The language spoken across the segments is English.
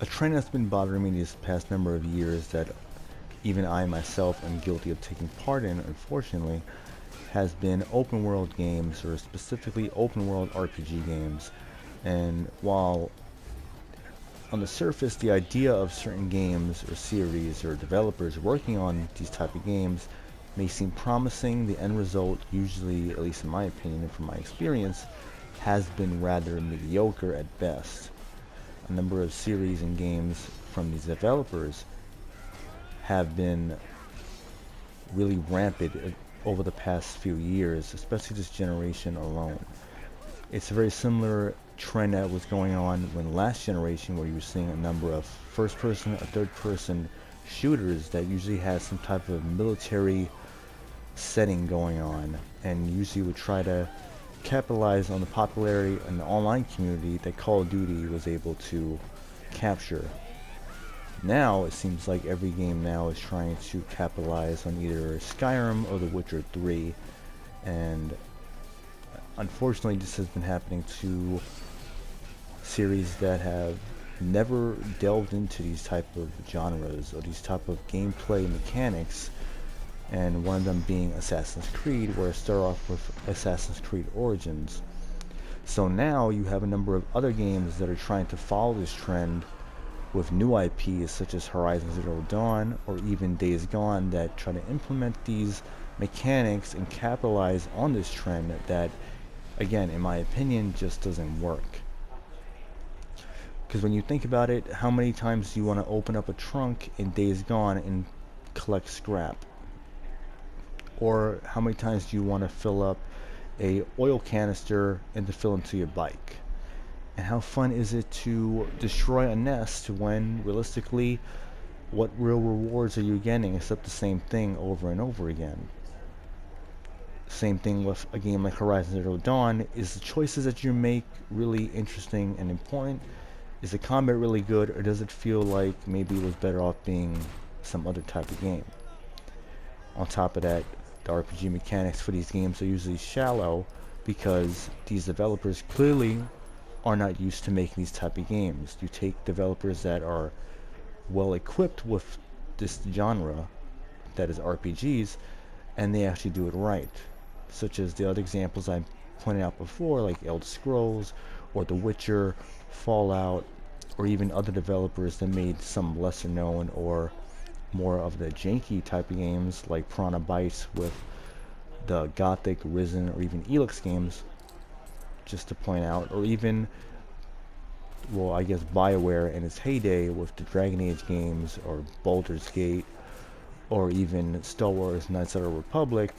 A trend that's been bothering me these past number of years that even I myself am guilty of taking part in, unfortunately, has been open world games, or specifically open world RPG games. And while on the surface the idea of certain games or series or developers working on these type of games may seem promising, the end result usually, at least in my opinion and from my experience, has been rather mediocre at best. A number of series and games from these developers have been really rampant over the past few years, especially this generation alone. It's a very similar trend that was going on when last generation, where you were seeing a number of first person or third person shooters that usually had some type of military setting going on, and usually would try to capitalize on the popularity in the online community that Call of Duty was able to capture. Now it seems like every game now is trying to capitalize on either Skyrim or The Witcher 3, and unfortunately this has been happening to series that have never delved into these type of genres or these type of gameplay mechanics, and one of them being Assassin's Creed, where it started off with Assassin's Creed Origins. So now you have a number of other games that are trying to follow this trend with new IPs such as Horizon Zero Dawn or even Days Gone that try to implement these mechanics and capitalize on this trend that, again, in my opinion, just doesn't work. Because when you think about it, how many times do you want to open up a trunk in Days Gone and collect scrap? Or how many times do you want to fill up a oil canister and to fill into your bike? And how fun is it to destroy a nest when realistically what real rewards are you getting except the same thing over and over again? Same thing with a game like Horizon Zero Dawn. Is the choices that you make really interesting and important? Is the combat really good, or does it feel like maybe it was better off being some other type of game? On top of that, the RPG mechanics for these games are usually shallow because these developers clearly are not used to making these type of games. You take developers that are well equipped with this genre, that is RPGs, and they actually do it right. Such as the other examples I pointed out before, like Elder Scrolls, or The Witcher, Fallout, or even other developers that made some lesser known or more of the janky type of games like Piranha Bytes with the Gothic, Risen, or even Elix games, just to point out, or even, well, I guess BioWare in its heyday with the Dragon Age games, or Baldur's Gate, or even Star Wars Knights of the Republic.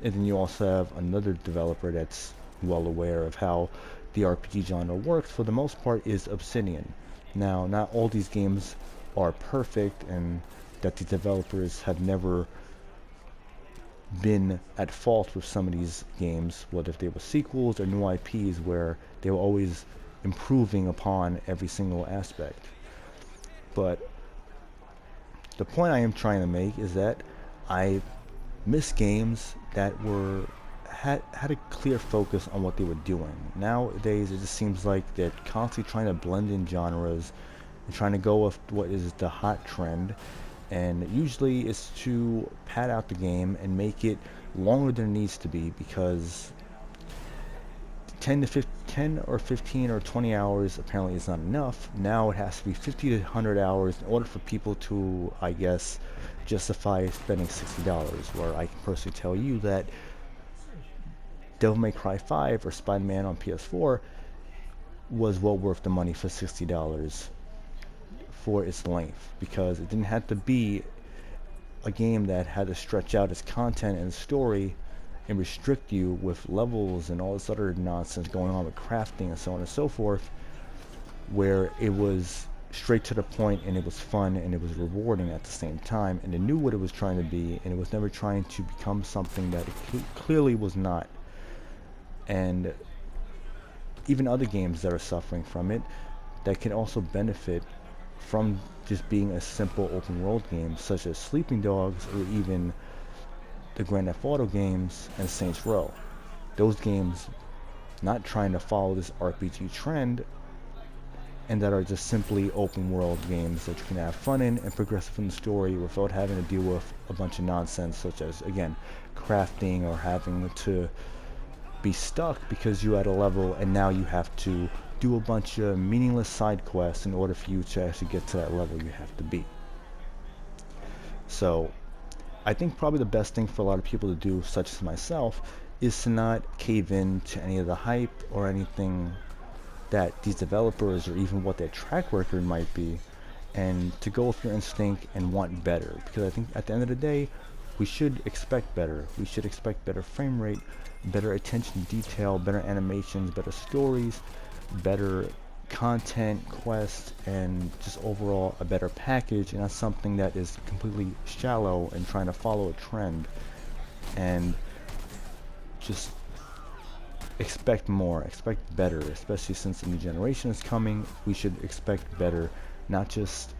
And then you also have another developer that's well aware of how the RPG genre works, for the most part, is Obsidian. Now, not all these games are perfect, and that the developers have never been at fault with some of these games, whether if they were sequels or new IPs, where they were always improving upon every single aspect. But the point I am trying to make is that I miss games that had a clear focus on what they were doing. Nowadays, it just seems like they're constantly trying to blend in genres and trying to go with what is the hot trend. And usually it's to pad out the game and make it longer than it needs to be, because 10 or 15 or 20 hours apparently is not enough. Now it has to be 50 to 100 hours in order for people to, I guess, justify spending $60. Where I can personally tell you that Devil May Cry 5 or Spider-Man on PS4 was well worth the money for $60 for its length, because it didn't have to be a game that had to stretch out its content and story and restrict you with levels and all this other nonsense going on with crafting and so on and so forth, where it was straight to the point and it was fun and it was rewarding at the same time, and it knew what it was trying to be, and it was never trying to become something that it clearly was not. And even other games that are suffering from it that can also benefit from just being a simple open world game, such as Sleeping Dogs, or even the Grand Theft Auto games and Saints Row. Those games, not trying to follow this RPG trend, and that are just simply open world games that you can have fun in and progress from the story without having to deal with a bunch of nonsense such as, again, crafting or having to be stuck because you're at a level and now you have to do a bunch of meaningless side quests in order for you to actually get to that level you have to be. So I think probably the best thing for a lot of people to do, such as myself, is to not cave in to any of the hype or anything that these developers or even what their track record might be, and to go with your instinct and want better. Because I think at the end of the day, we should expect better. We should expect better frame rate, better attention to detail, better animations, better stories, better content, quests, and just overall a better package, and not something that is completely shallow and trying to follow a trend. And just expect more, expect better, especially since the new generation is coming. We should expect better, not just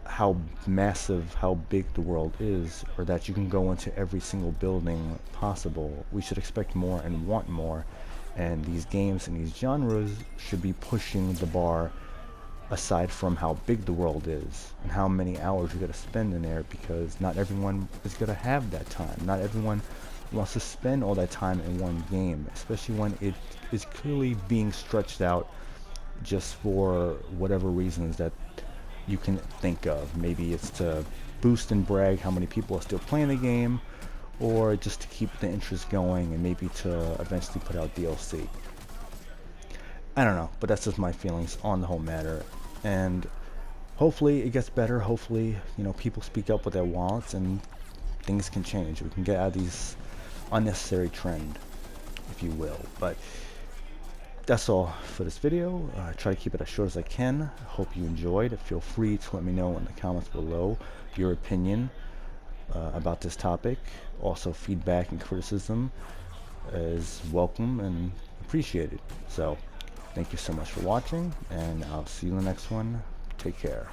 how massive, how big the world is, or that you can go into every single building possible. We should expect more and want more, and these games and these genres should be pushing the bar aside from how big the world is and how many hours you gotta spend in there, because not everyone is gonna have that time. Not everyone wants to spend all that time in one game, especially when it is clearly being stretched out just for whatever reasons that you can think of. Maybe it's to boost and brag how many people are still playing the game, or just to keep the interest going and maybe to eventually put out DLC. I don't know, but that's just my feelings on the whole matter. And hopefully it gets better. Hopefully, people speak up with their wallets and things can change. We can get out of these unnecessary trend, if you will. But that's all for this video. Try to keep it as short as I can. Hope you enjoyed. Feel free to let me know in the comments below your opinion about this topic. Also, feedback and criticism is welcome and appreciated. So thank you so much for watching, and I'll see you in the next one. Take care.